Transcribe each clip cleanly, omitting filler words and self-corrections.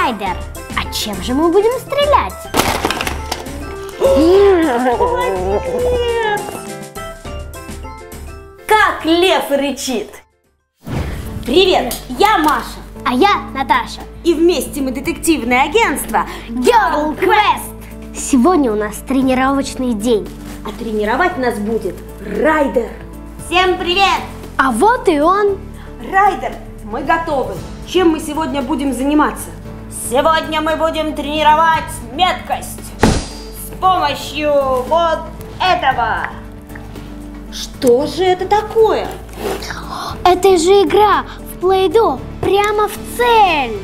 Райдер, а чем же мы будем стрелять? Молодец! Как лев рычит! Привет, я Маша. А я Наташа. И вместе мы детективное агентство Girl Quest. Сегодня у нас тренировочный день. А тренировать нас будет Райдер. Всем привет! А вот и он. Райдер, мы готовы. Чем мы сегодня будем заниматься? Сегодня мы будем тренировать меткость с помощью вот этого. Что же это такое? Это же игра в Play-Doh прямо в цель.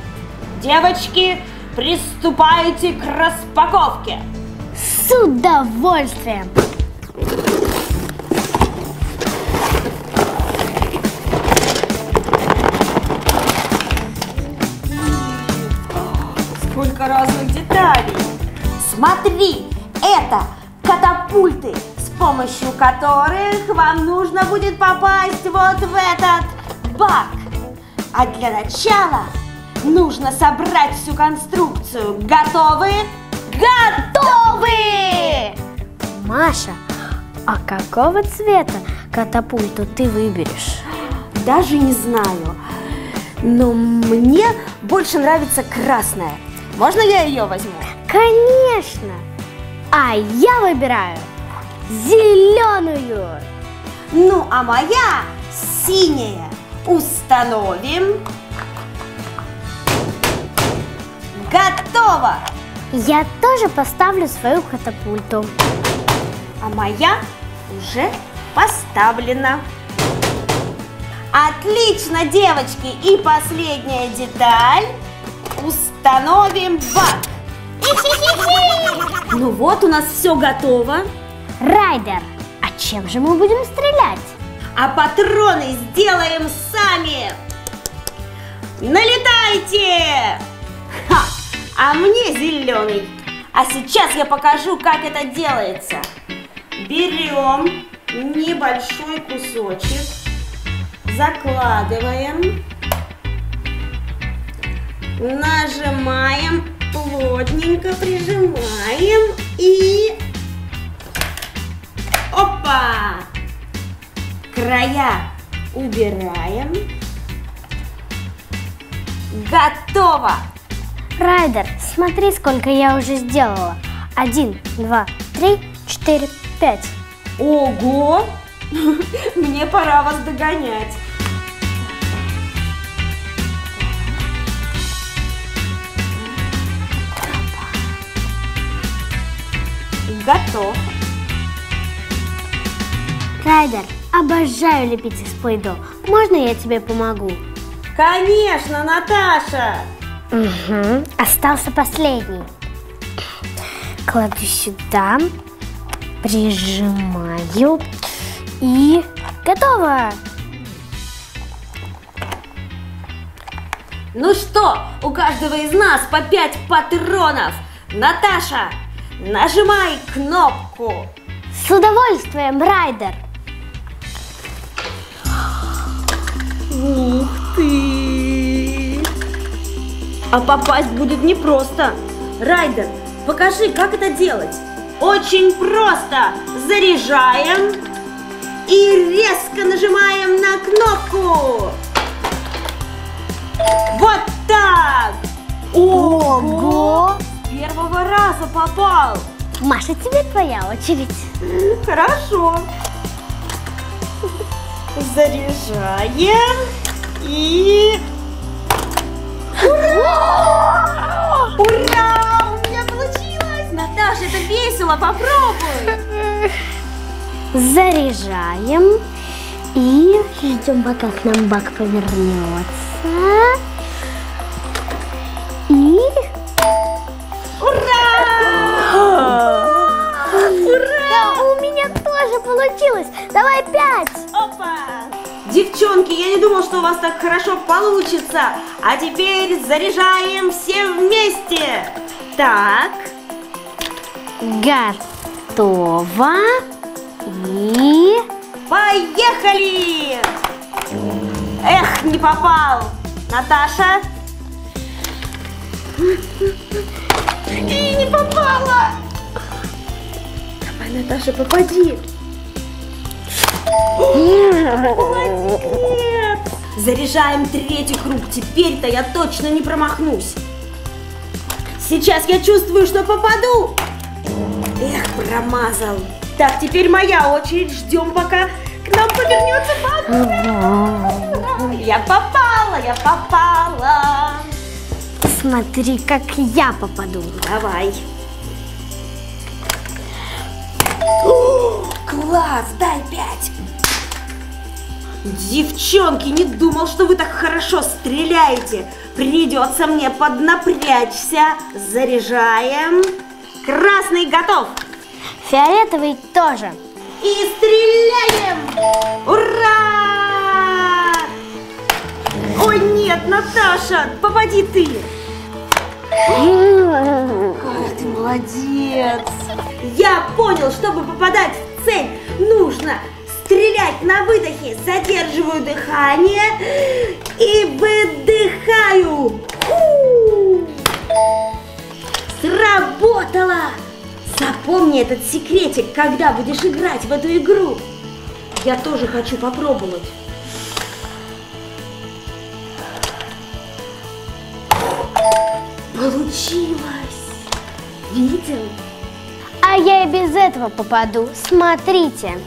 Девочки, приступайте к распаковке. С удовольствием. Сколько разных деталей. Смотри, это катапульты, с помощью которых вам нужно будет попасть вот в этот бак. А для начала нужно собрать всю конструкцию. Готовы? Готовы! Маша, а какого цвета катапульту ты выберешь? Даже не знаю, но мне больше нравится красная. Можно я ее возьму? Конечно! А я выбираю зеленую. Ну, а моя синяя. Установим. Готово! Я тоже поставлю свою катапульту. А моя уже поставлена. Отлично, девочки! И последняя деталь. Установим бак. Ну вот, у нас все готово. Райдер, а чем же мы будем стрелять? А патроны сделаем сами. Налетайте! Ха! А мне зеленый. А сейчас я покажу, как это делается. Берем небольшой кусочек, закладываем, нажимаем, плотненько прижимаем и... Опа! Края убираем. Готово! Райдер, смотри, сколько я уже сделала. 1, 2, 3, 4, 5. Ого! Мне пора вас догонять. Готов. Райдер, обожаю лепить из Play-Doh. Можно я тебе помогу? Конечно, Наташа! Угу. Остался последний. Кладу сюда, прижимаю и готово! Ну что, у каждого из нас по 5 патронов. Наташа, нажимай кнопку. С удовольствием, Райдер! Ух ты! А попасть будет непросто. Райдер, покажи, как это делать. Очень просто. Заряжаем и резко нажимаем на кнопку. Вот так! Ого! С первого раза попал. Маша, тебе твоя очередь. Хорошо. Заряжаем и... Ура! Ура! У меня получилось! Наташа, это весело, попробуй! Заряжаем и ждем, пока к нам бак повернется. И... Ура! Ура! Да, у меня тоже получилось! Давай 5! Опа! Девчонки, я не думал, что у вас так хорошо получится. А теперь заряжаем все вместе. Так. Готово. И... Поехали! Эх, не попал. Наташа? И не попала. Давай, Наташа, попади. Молодец. Заряжаем третий круг. Теперь-то я точно не промахнусь. Сейчас я чувствую, что попаду. Эх, промазал. Так, теперь моя очередь. Ждем, пока к нам повернется бак. Я попала. Смотри, как я попаду. Давай. О, класс, дай 5. Девчонки, не думал, что вы так хорошо стреляете. Придется мне поднапрячься. Заряжаем. Красный готов. Фиолетовый тоже. И стреляем! Ура! Ой, нет, Наташа, попади ты. Какая ты молодец. Я понял, чтобы попадать в цель, нужно стрелять на выдохе. Задерживаю дыхание и выдыхаю. Сработало! Запомни этот секретик, когда будешь играть в эту игру. Я тоже хочу попробовать. Получилось! Видел? А я и без этого попаду. Смотрите.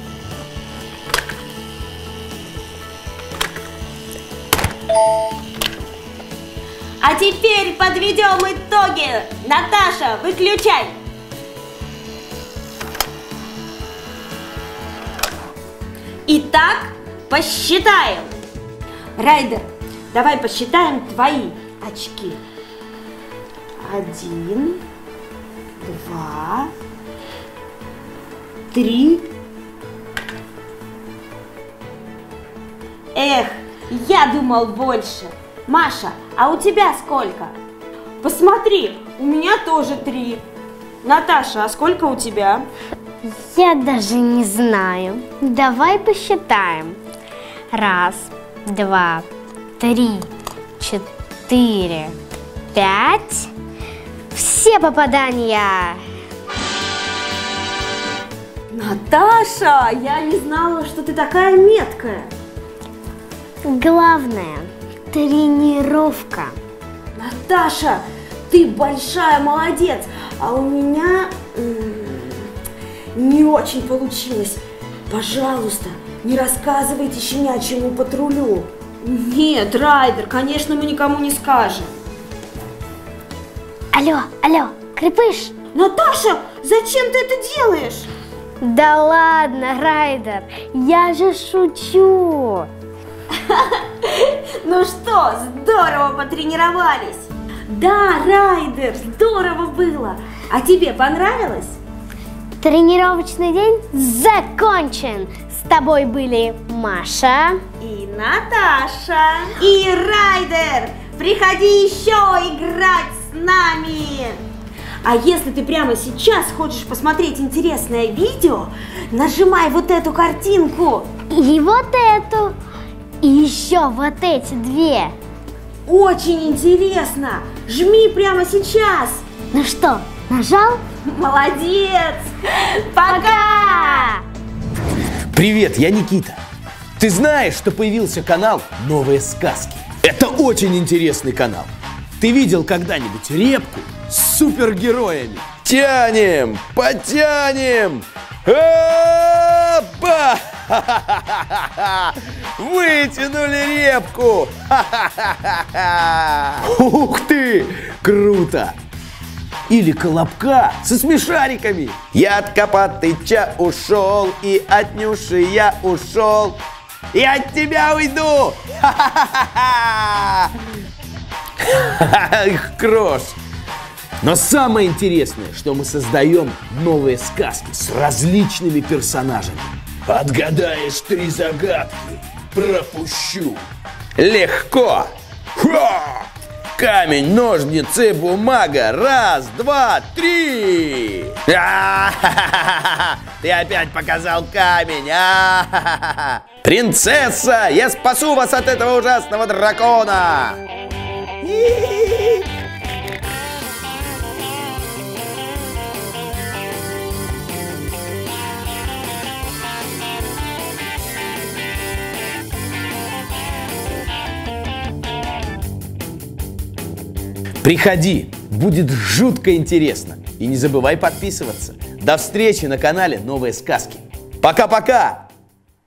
А теперь подведем итоги. Наташа, выключай. Итак, посчитаем. Райдер, давай посчитаем твои очки. 1, 2, 3. Эх, я думал больше. Маша, а у тебя сколько? Посмотри, у меня тоже 3. Наташа, а сколько у тебя? Я даже не знаю. Давай посчитаем. 1, 2, 3, 4, 5. Все попадания. Наташа, я не знала, что ты такая меткая. Главное – тренировка. Наташа, ты большая молодец, а у меня не очень получилось. Пожалуйста, не рассказывайте щенячьему патрулю. Нет, Райдер, конечно, мы никому не скажем. Алло, Крепыш. Наташа, зачем ты это делаешь? Да ладно, Райдер, я же шучу. Ну что, здорово потренировались. Да, Райдер, здорово было. А тебе понравилось? Тренировочный день закончен. С тобой были Маша и Наташа. И Райдер, приходи еще играть с нами. А если ты прямо сейчас хочешь посмотреть интересное видео, нажимай вот эту картинку. И вот эту. И еще вот эти 2. Очень интересно. Жми прямо сейчас. Ну что, нажал? Молодец. Пока. Привет, я Никита. Ты знаешь, что появился канал «Новые сказки»? Это очень интересный канал. Ты видел когда-нибудь репку с супергероями? Тянем, потянем! Опа! Вытянули репку! Ух ты! Круто! Или колобка со смешариками. Я от Копатыча ушел, и от Нюши я ушел, и от тебя уйду! Их крош! Но самое интересное, что мы создаем новые сказки с различными персонажами. Отгадаешь 3 загадки, пропущу. Легко! Ха! Камень, ножницы, бумага. 1, 2, 3. Ты опять показал камень. Принцесса, я спасу вас от этого ужасного дракона. Приходи, будет жутко интересно. И не забывай подписываться. До встречи на канале Новые сказки. Пока-пока!